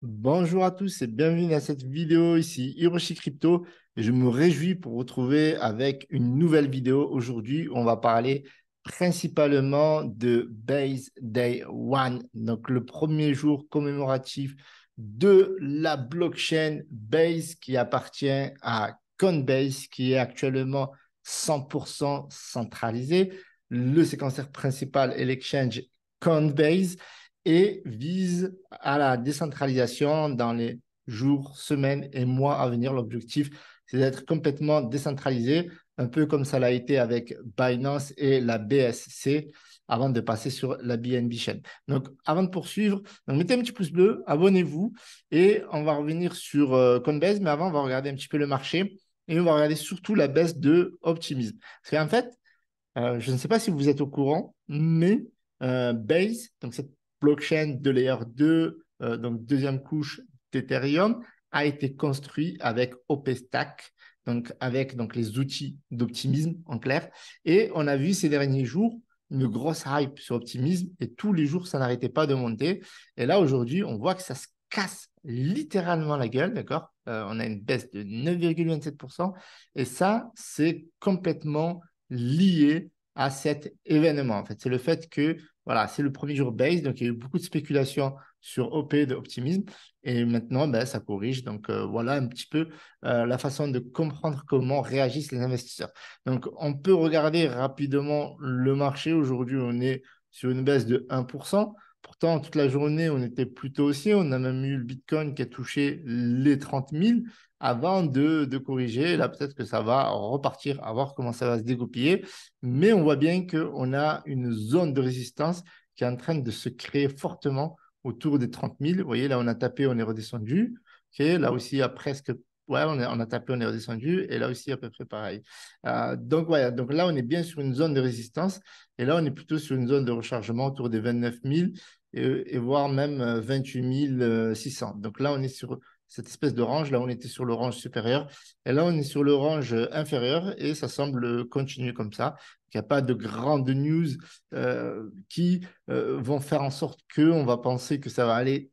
Bonjour à tous et bienvenue dans cette vidéo ici Hiroshi Crypto. Et je me réjouis pour vous retrouver avec une nouvelle vidéo. Aujourd'hui, on va parler principalement de Base Day One, donc le premier jour commémoratif de la blockchain Base qui appartient à Coinbase, qui est actuellement 100% centralisé. Le séquenceur principal est l'exchange Coinbase et vise à la décentralisation dans les jours, semaines et mois à venir. L'objectif, c'est d'être complètement décentralisé, un peu comme ça l'a été avec Binance et la BSC avant de passer sur la BNB Chain. Donc, avant de poursuivre, donc mettez un petit pouce bleu, abonnez-vous et on va revenir sur Coinbase, mais avant, on va regarder un petit peu le marché et on va regarder surtout la baisse de Optimism. Parce qu'en fait, je ne sais pas si vous êtes au courant, mais Base, donc cette blockchain de layer 2, donc deuxième couche d'Ethereum, a été construit avec OpenStack, donc avec donc, les outils d'optimisme en clair. Et on a vu ces derniers jours une grosse hype sur Optimism et tous les jours, ça n'arrêtait pas de monter. Et là, aujourd'hui, on voit que ça se casse littéralement la gueule, d'accord? On a une baisse de 9,27% et ça, c'est complètement lié à cet événement. En fait, c'est le fait que voilà, c'est le premier jour base, donc il y a eu beaucoup de spéculation sur OP de Optimism et maintenant ben, ça corrige. Donc voilà un petit peu la façon de comprendre comment réagissent les investisseurs. Donc on peut regarder rapidement le marché. Aujourd'hui, on est sur une baisse de 1%. Pourtant, toute la journée, on était plutôt aussi. On a même eu le Bitcoin qui a touché les 30 000 avant de corriger. Là, peut-être que ça va repartir, à voir comment ça va se dégoupiller. Mais on voit bien qu'on a une zone de résistance qui est en train de se créer fortement autour des 30 000. Vous voyez, là, on a tapé, on est redescendu. Okay, là aussi, il y a presque. Ouais, on a tapé, on est redescendu. Et là aussi, à peu près pareil. Donc, voilà. Donc là, on est bien sur une zone de résistance. Et là, on est plutôt sur une zone de rechargement autour des 29 000 et voire même 28 600. Donc là, on est sur cette espèce de range. Là, on était sur le range supérieur. Et là, on est sur le range inférieur et ça semble continuer comme ça. Il n'y a pas de grandes news qui vont faire en sorte qu'on va penser que ça va aller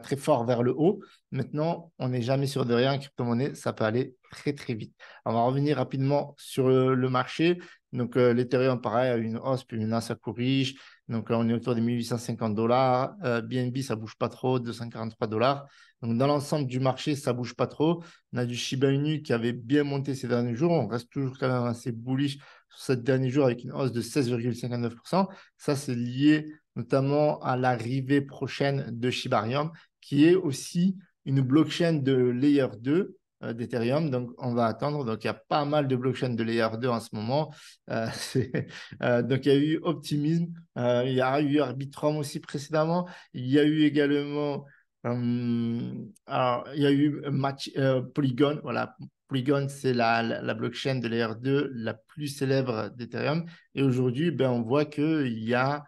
très fort vers le haut. Maintenant, on n'est jamais sûr de rien en crypto-monnaie. Ça peut aller très, très vite. On va revenir rapidement sur le marché. Donc, l'Ethereum, pareil, a eu une hausse, puis une ça corrige. Donc, là, on est autour des 1850 $. BNB, ça ne bouge pas trop, 243 $. Donc, dans l'ensemble du marché, ça ne bouge pas trop. On a du Shiba Inu qui avait bien monté ces derniers jours. On reste toujours quand même assez bullish sur ces derniers jours avec une hausse de 16,59%. Ça, c'est lié notamment à l'arrivée prochaine de Shibarium, qui est aussi une blockchain de Layer 2 d'Ethereum. Donc, on va attendre. Donc, il y a pas mal de blockchains de Layer 2 en ce moment. Donc, il y a eu Optimism, il y a eu Arbitrum aussi précédemment. Il y a eu également alors, il y a eu Polygon. Voilà, Polygon, c'est la blockchain de layer 2 la plus célèbre d'Ethereum. Et aujourd'hui, ben, on voit qu'il y a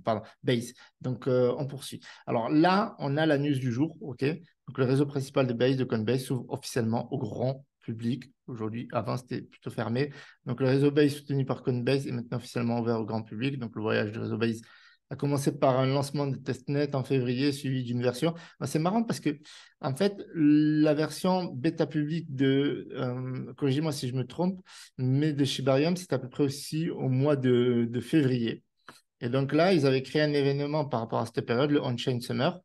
pardon, Base. Donc, on poursuit. Alors là, on a la news du jour. OK? Donc, le réseau principal de Base, de Coinbase, s'ouvre officiellement au grand public aujourd'hui. Avant, c'était plutôt fermé. Donc, le réseau Base soutenu par Coinbase est maintenant officiellement ouvert au grand public. Donc, le voyage du réseau Base a commencé par un lancement de testnet en février, suivi d'une version. Ben, c'est marrant parce que, en fait, la version bêta publique corrigez-moi si je me trompe, mais de Shibarium, c'est à peu près aussi au mois de février. Et donc là, ils avaient créé un événement par rapport à cette période, le On-Chain Summer.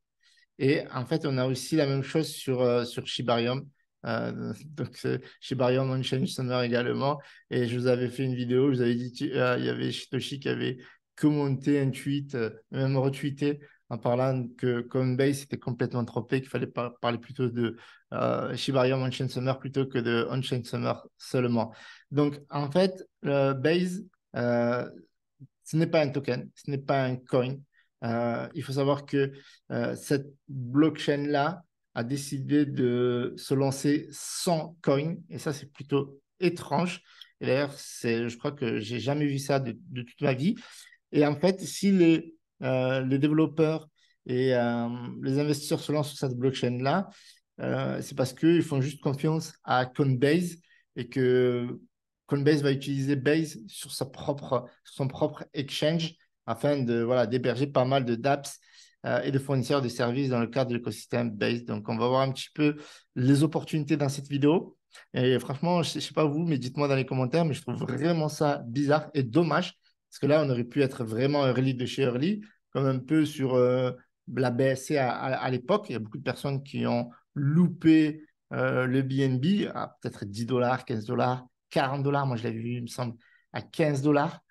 Et en fait, on a aussi la même chose sur Shibarium. Donc, Shibarium On-Chain Summer également. Et je vous avais fait une vidéo, je vous avais dit, il y avait Shitoshi qui avait commenté un tweet, même retweeté, en parlant que Coinbase était complètement trompé, qu'il fallait parler plutôt de Shibarium On-Chain Summer plutôt que de On-Chain Summer seulement. Donc, en fait, Base, euh, ce n'est pas un token, ce n'est pas un coin. Il faut savoir que cette blockchain-là a décidé de se lancer sans coin, et ça, c'est plutôt étrange. Et d'ailleurs, je crois que j'ai jamais vu ça de toute ma vie. Et en fait, si les développeurs et les investisseurs se lancent sur cette blockchain-là, c'est parce qu'ils font juste confiance à Coinbase et que Coinbase va utiliser Base sur son propre exchange afin de, voilà, d'héberger pas mal de dApps et de fournisseurs de services dans le cadre de l'écosystème Base. Donc, on va voir un petit peu les opportunités dans cette vidéo. Et franchement, je ne sais pas vous, mais dites-moi dans les commentaires, mais je trouve vraiment ça bizarre et dommage, parce que là, on aurait pu être vraiment early de chez early, comme un peu sur la BSC à l'époque. Il y a beaucoup de personnes qui ont loupé le BNB à peut-être 10 dollars, 15 dollars, 40 dollars. Moi, je l'avais vu, il me semble, à 15 dollars.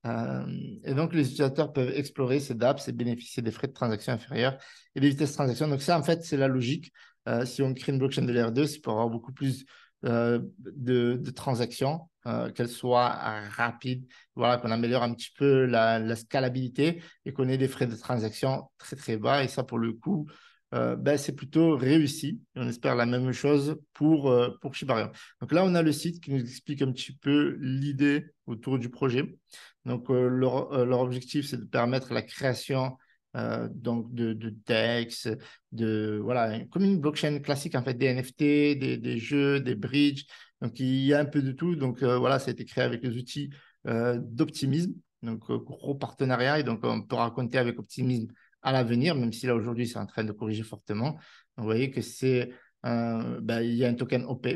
Et donc, les utilisateurs peuvent explorer ces dApps et bénéficier des frais de transaction inférieurs et des vitesses de transaction. Donc, ça, en fait, c'est la logique. Si on crée une blockchain de layer 2, c'est pour avoir beaucoup plus de transactions, qu'elles soient rapides, voilà, qu'on améliore un petit peu la scalabilité et qu'on ait des frais de transaction très, très bas. Et ça, pour le coup, ben, c'est plutôt réussi. Et on espère la même chose pour Shibarium. Donc là, on a le site qui nous explique un petit peu l'idée autour du projet. Donc, leur objectif, c'est de permettre la création donc de DEX, voilà, comme une blockchain classique, en fait, des NFT, des jeux, des bridges. Donc, il y a un peu de tout. Donc, voilà, ça a été créé avec les outils d'Optimism. Donc, gros partenariat. Et donc, on peut raconter avec Optimism à l'avenir, même si là, aujourd'hui, c'est en train de corriger fortement. Donc, vous voyez que ben, il y a un token OP.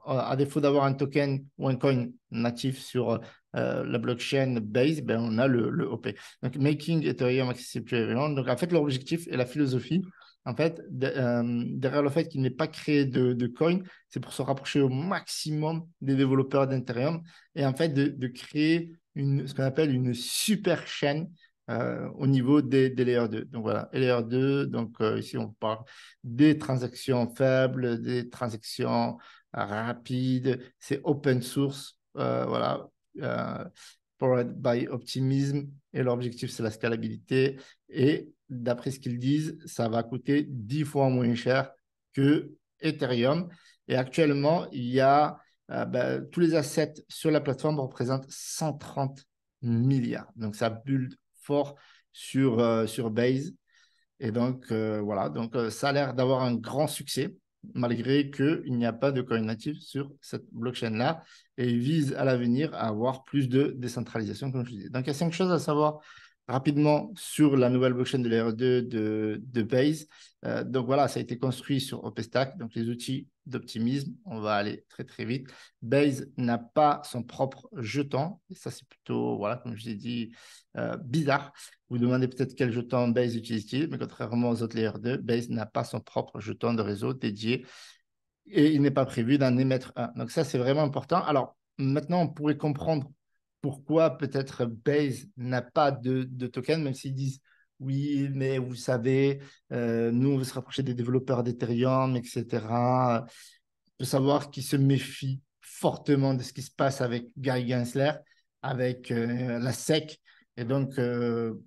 À défaut d'avoir un token ou un coin natif sur la blockchain Base, ben, on a le OP. Donc, making Ethereum accessible to everyone. Donc, en fait, l'objectif et la philosophie, en fait, derrière le fait qu'il n'ait pas créé de coin, c'est pour se rapprocher au maximum des développeurs d'Ethereum et en fait de créer ce qu'on appelle une super chaîne au niveau des layers 2. Donc voilà, layer 2, donc ici on parle des transactions faibles, des transactions rapides, c'est open source, voilà, powered by Optimism, et l'objectif c'est la scalabilité. Et d'après ce qu'ils disent, ça va coûter 10 fois moins cher que Ethereum. Et actuellement, il y a ben, tous les assets sur la plateforme représentent 130 milliards. Donc ça build fort sur Base. Et donc, voilà, donc ça a l'air d'avoir un grand succès, malgré qu'il n'y a pas de coin natif sur cette blockchain-là. Et ils visent à l'avenir à avoir plus de décentralisation, comme je disais. Donc, il y a 5 choses à savoir rapidement sur la nouvelle blockchain de l'ère 2 de Base. Donc, voilà, ça a été construit sur OpenStack, donc les outils d'optimisme. On va aller très, très vite. Base n'a pas son propre jeton. Et ça, c'est plutôt, voilà, comme je l'ai dit, bizarre. Vous demandez peut-être quel jeton Base utilise-t-il, mais contrairement aux autres layers 2, Base n'a pas son propre jeton de réseau dédié et il n'est pas prévu d'en émettre un. Donc ça, c'est vraiment important. Alors maintenant, on pourrait comprendre pourquoi peut-être Base n'a pas de token, même s'ils disent oui, mais vous savez, nous, on veut se rapprocher des développeurs d'Ethereum, etc. Il faut savoir qu'ils se méfient fortement de ce qui se passe avec Gary Gensler, avec la SEC. Et donc,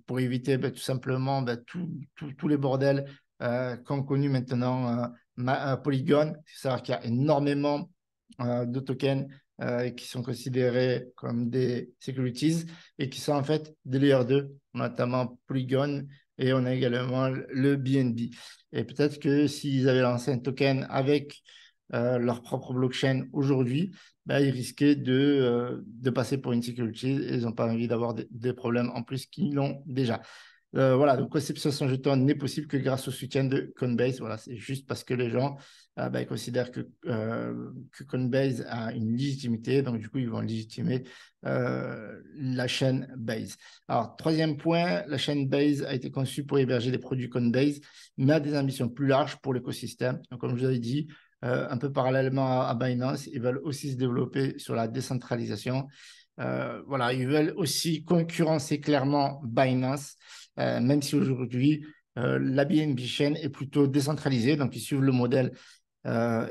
pour éviter ben, tout simplement ben, tous les bordels qu'ont connu maintenant Polygon, il faut savoir qu'il y a énormément de tokens qui sont considérés comme des securities et qui sont en fait des layers 2, notamment Polygon, et on a également le BNB. Et peut-être que s'ils avaient lancé un token avec leur propre blockchain aujourd'hui, ben, ils risquaient de passer pour une security et ils n'ont pas envie d'avoir des problèmes en plus qu'ils l'ont déjà. Voilà, donc conception sans jeton n'est possible que grâce au soutien de Coinbase. Voilà, c'est juste parce que les gens ben, ils considèrent que Coinbase a une légitimité, donc du coup, ils vont légitimer la chaîne Base. Alors, troisième point, la chaîne Base a été conçue pour héberger des produits Coinbase, mais a des ambitions plus larges pour l'écosystème. Donc, comme je vous avais dit, un peu parallèlement à Binance, ils veulent aussi se développer sur la décentralisation. Voilà, ils veulent aussi concurrencer clairement Binance, même si aujourd'hui, la BNB chain est plutôt décentralisée, donc ils suivent le modèle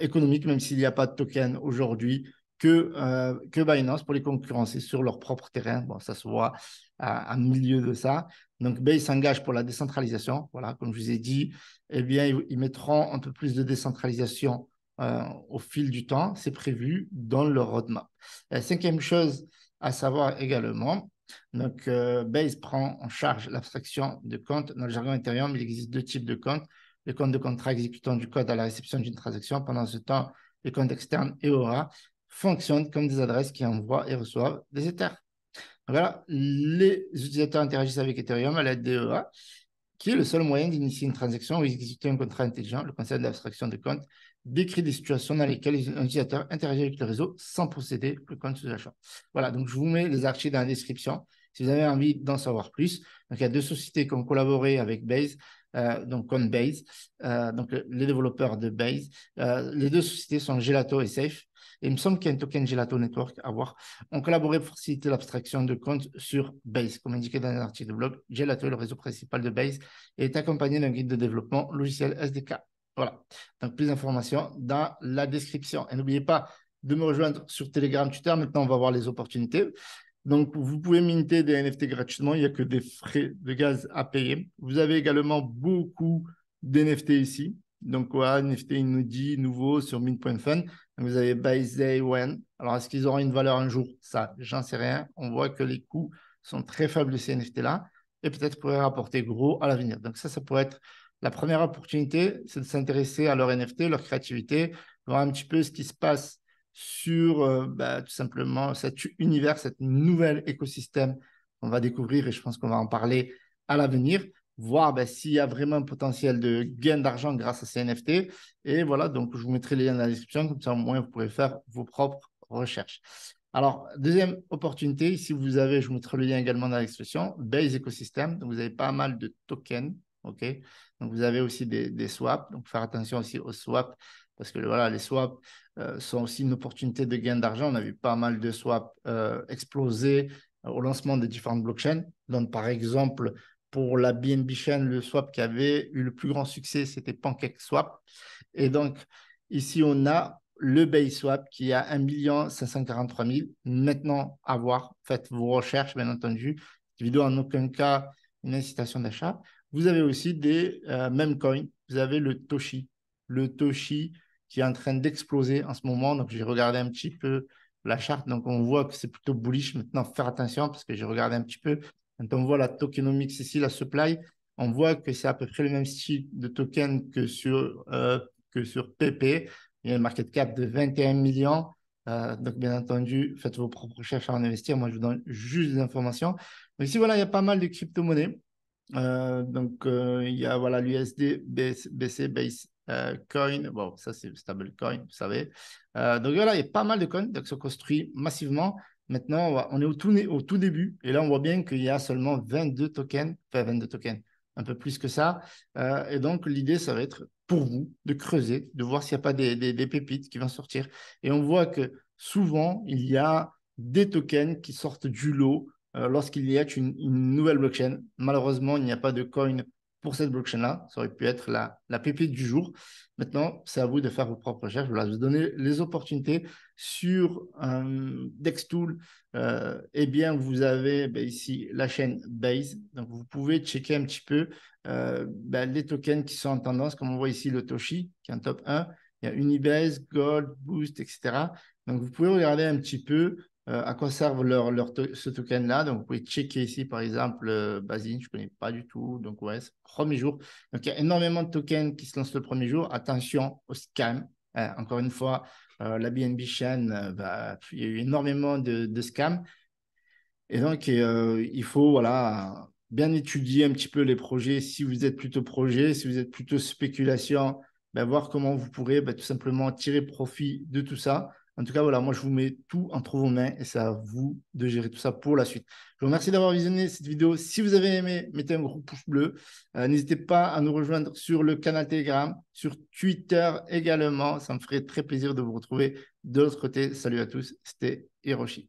économique, même s'il n'y a pas de token aujourd'hui, que Binance pour les concurrencer sur leur propre terrain. Bon, ça se voit à milieu de ça. Donc, Base s'engage pour la décentralisation. Voilà, comme je vous ai dit, eh bien, ils mettront un peu plus de décentralisation au fil du temps. C'est prévu dans leur roadmap. La cinquième chose à savoir également, donc, Base prend en charge l'abstraction de comptes. Dans le jargon Ethereum, il existe 2 types de comptes. Les comptes de contrat exécutant du code à la réception d'une transaction. Pendant ce temps, les comptes externes et Aura fonctionnent comme des adresses qui envoient et reçoivent des Ethers. Voilà, les utilisateurs interagissent avec Ethereum à l'aide d'EOA qui est le seul moyen d'initier une transaction ou d'exécuter un contrat intelligent. Le concept d'abstraction de compte décrit des situations dans lesquelles un utilisateur interagit avec le réseau sans posséder le compte sous-jacent. Voilà, donc je vous mets les archives dans la description si vous avez envie d'en savoir plus. Donc, il y a deux sociétés qui ont collaboré avec Base, donc Coinbase, donc les développeurs de Base. Les deux sociétés sont Gelato et Safe. Et il me semble qu'il y a un token Gelato Network à voir. On collaborait pour faciliter l'abstraction de compte sur Base. Comme indiqué dans l'article de blog, Gelato, le réseau principal de Base, est accompagné d'un guide de développement logiciel SDK. Voilà. Donc, plus d'informations dans la description. Et n'oubliez pas de me rejoindre sur Telegram Tutor. Maintenant, on va voir les opportunités. Donc, vous pouvez minter des NFT gratuitement. Il n'y a que des frais de gaz à payer. Vous avez également beaucoup d'NFT ici. Donc, voilà, NFT inédit, nouveau sur mint.fun. Vous avez By Day One. Alors, est-ce qu'ils auront une valeur un jour? Ça, j'en sais rien. On voit que les coûts sont très faibles de ces NFT-là et peut-être pourraient rapporter gros à l'avenir. Donc, ça pourrait être la première opportunité, c'est de s'intéresser à leur NFT, leur créativité, voir un petit peu ce qui se passe sur tout simplement cet univers, cet nouvel écosystème qu'on va découvrir et je pense qu'on va en parler à l'avenir, voir s'il y a vraiment un potentiel de gain d'argent grâce à ces NFT. Et voilà, donc je vous mettrai les liens dans la description, comme ça au moins vous pourrez faire vos propres recherches. Alors, deuxième opportunité, ici vous avez, je vous mettrai le lien également dans la description, Base Ecosystem. Donc vous avez pas mal de tokens, ok? Donc vous avez aussi des swaps, donc faire attention aussi aux swaps parce que voilà, les swaps sont aussi une opportunité de gain d'argent. On a vu pas mal de swaps exploser au lancement des différentes blockchains. Donc, par exemple, pour la BNB Chain, le swap qui avait eu le plus grand succès, c'était PancakeSwap. Et donc, ici, on a le Base Swap qui a 1 543 000. Maintenant, à voir. Faites vos recherches, bien entendu. Cette vidéo, en aucun cas, une incitation d'achat. Vous avez aussi des mêmes coins. Vous avez le Toshi. Le Toshi qui est en train d'exploser en ce moment. Donc, j'ai regardé un petit peu la charte. Donc, on voit que c'est plutôt bullish. Maintenant, faire attention parce que j'ai regardé un petit peu. Quand on voit la tokenomics ici, la supply, on voit que c'est à peu près le même style de token que sur PP. Il y a un market cap de 21 millions. Donc, bien entendu, faites vos propres recherches à en investir. Moi, je vous donne juste des informations. Donc, ici, voilà, il y a pas mal de crypto-monnaies. Il y a voilà, l'USD, BC, Base Coin. Bon, ça, c'est Stablecoin, vous savez. Donc, voilà, il y a pas mal de coins qui sont construits massivement. Maintenant, on est au tout début. Et là, on voit bien qu'il y a seulement 22 tokens, enfin 22 tokens, un peu plus que ça. Et donc, l'idée, ça va être pour vous de creuser, de voir s'il n'y a pas des pépites qui vont sortir. Et on voit que souvent, il y a des tokens qui sortent du lot lorsqu'il y a une nouvelle blockchain. Malheureusement, il n'y a pas de coin pour cette blockchain-là. Ça aurait pu être la pépite du jour. Maintenant, c'est à vous de faire vos propres recherches. Voilà, je vous donner les opportunités sur Dextool. Eh bien, vous avez ici la chaîne Base. Donc, vous pouvez checker un petit peu les tokens qui sont en tendance, comme on voit ici le Toshi, qui est en top 1. Il y a Unibase, Gold, Boost, etc. Donc, vous pouvez regarder un petit peu à quoi servent ce token-là. Donc, vous pouvez checker ici, par exemple, Basine, je ne connais pas du tout. Donc, ouais, c'est le premier jour. Donc, il y a énormément de tokens qui se lancent le premier jour. Attention au scam. Encore une fois, la BNB Chain, il y a eu énormément de scams. Et donc, il faut voilà, bien étudier un petit peu les projets. Si vous êtes plutôt projet, si vous êtes plutôt spéculation, voir comment vous pourrez tout simplement tirer profit de tout ça. En tout cas, voilà, moi, je vous mets tout entre vos mains et c'est à vous de gérer tout ça pour la suite. Je vous remercie d'avoir visionné cette vidéo. Si vous avez aimé, mettez un gros pouce bleu. N'hésitez pas à nous rejoindre sur le canal Telegram, sur Twitter également. Ça me ferait très plaisir de vous retrouver de l'autre côté. Salut à tous, c'était Hiroshi.